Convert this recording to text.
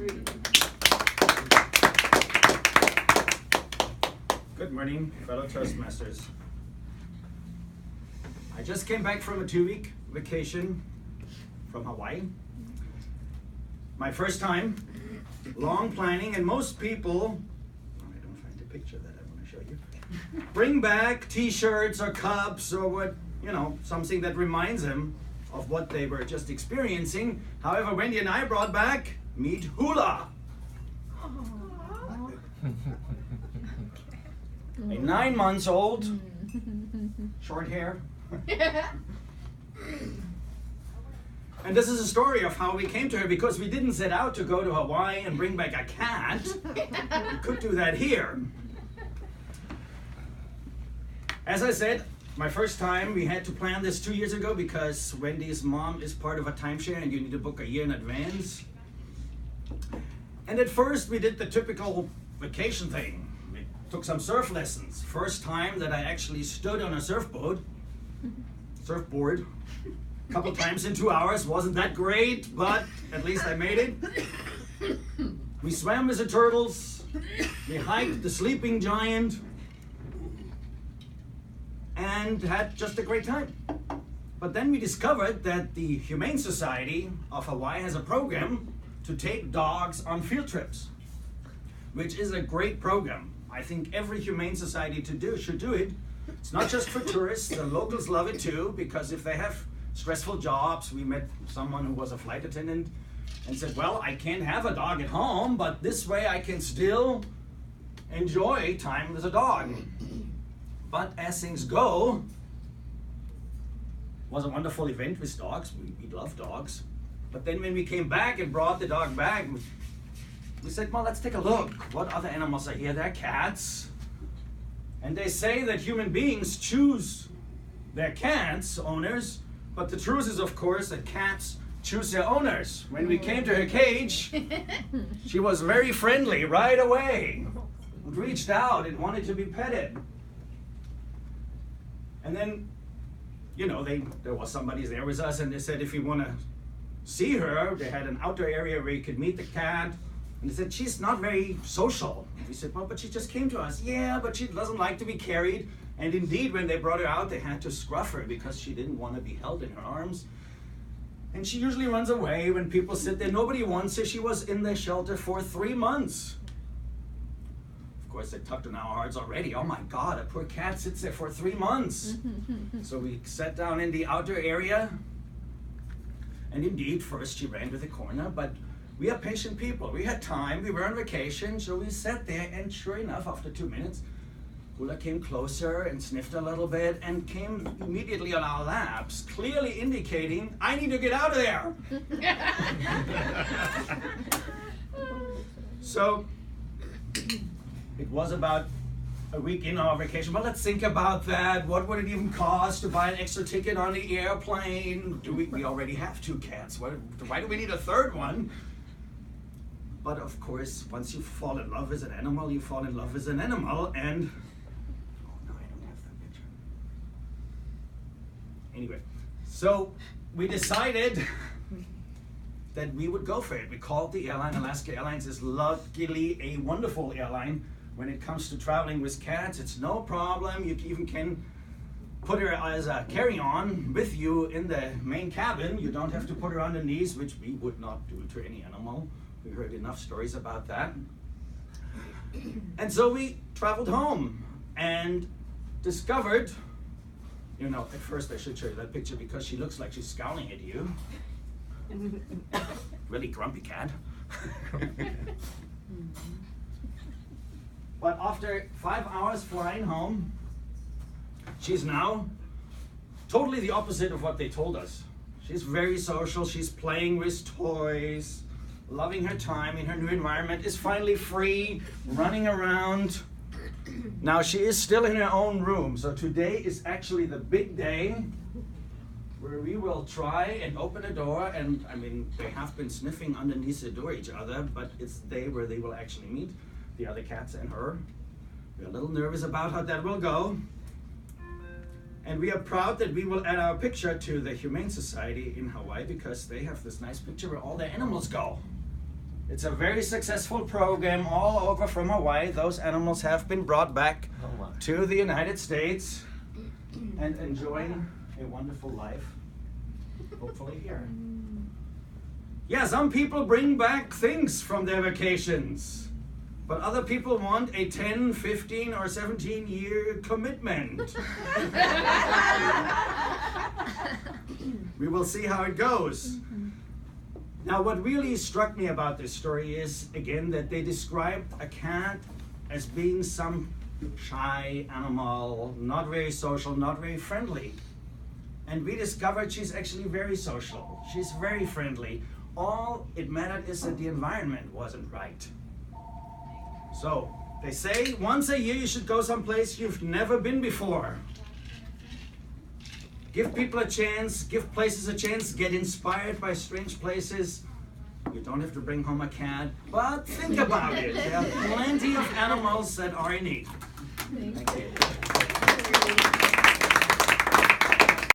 Rudy. Good morning, fellow Toastmasters. I just came back from a 2-week vacation from Hawaii. My first time, long planning, and most people, I don't find the picture that I want to show you, bring back t-shirts or cups or what, something that reminds them of what they were just experiencing. However, Wendy and I brought back meat hula. A 9 months old, short hair. And this is a story of how we came to her, because we didn't set out to go to Hawaii and bring back a cat. We could do that here. As I said, my first time, we had to plan this 2 years ago because Wendy's mom is part of a timeshare and you need to book a year in advance. And at first we did the typical vacation thing. We took some surf lessons. First time that I actually stood on a surfboard. A couple times in 2 hours. Wasn't that great, but at least I made it. We swam with the turtles. We hiked the sleeping giant. And had just a great time. But then we discovered that the Humane Society of Hawaii has a program to take dogs on field trips, which is a great program. I think every Humane Society should do it. It's not just for tourists, the locals love it too, because if they have stressful jobs, we met someone who was a flight attendant and said, well, I can't have a dog at home, but this way I can still enjoy time with a dog. But as things go, it was a wonderful event with dogs. We love dogs. But then when we came back and brought the dog back, we said, well, let's take a look. What other animals are here? There are cats. And they say that human beings choose their cats' owners, but the truth is, of course, that cats choose their owners. When we came to her cage, she was very friendly right away. And reached out and wanted to be petted. And then, there was somebody there with us, and they said if you want to see her, they had an outdoor area where you could meet the cat. And they said, she's not very social. And we said, well, but she just came to us. Yeah, but she doesn't like to be carried. And indeed, when they brought her out, they had to scruff her because she didn't want to be held in her arms. And she usually runs away when people sit there. Nobody wants her. She was in the shelter for 3 months. Of course, they tugged on our hearts already. Oh my God, a poor cat sits there for 3 months. So we sat down in the outdoor area. And indeed, first she ran to the corner, but we are patient people. We had time, we were on vacation, so we sat there, and sure enough, after 2 minutes, Hula came closer and sniffed a little bit and came immediately on our laps, clearly indicating, I need to get out of there. So, it was about a week in our vacation. Well, let's think about that. What would it even cost to buy an extra ticket on the airplane? We already have 2 cats. Why do we need a third one? But of course, once you fall in love with an animal, you fall in love with an animal. And oh no, I don't have that picture. Anyway, so we decided that we would go for it. We called the airline. Alaska Airlines is luckily a wonderful airline. When it comes to traveling with cats, it's no problem. You even can put her as a carry-on with you in the main cabin. You don't have to put her on the knees, which we would not do to any animal. We heard enough stories about that. And so we traveled home and discovered, at first I should show you that picture because she looks like she's scowling at you. Really grumpy cat. But after 5 hours flying home, she's now totally the opposite of what they told us. She's very social, she's playing with toys, loving her time in her new environment, is finally free, running around. Now she is still in her own room, so today is actually the big day where we will try and open a door, and they have been sniffing underneath the door each other, but it's the day where they will actually meet. The other cats and her. We're a little nervous about how that will go. And we are proud that we will add our picture to the Humane Society in Hawaii because they have this nice picture where all their animals go. It's a very successful program all over from Hawaii. Those animals have been brought back to the United States and enjoying a wonderful life, hopefully here. Yeah, some people bring back things from their vacations, but other people want a 10, 15, or 17-year commitment. We will see how it goes. Now, what really struck me about this story is, again, that they described a cat as being some shy animal, not very social, not very friendly. And we discovered she's actually very social. She's very friendly. All it mattered is that the environment wasn't right. So, they say once a year you should go someplace you've never been before. Give people a chance, give places a chance, get inspired by strange places. You don't have to bring home a cat, but think about it. There are plenty of animals that are in need. Thank you.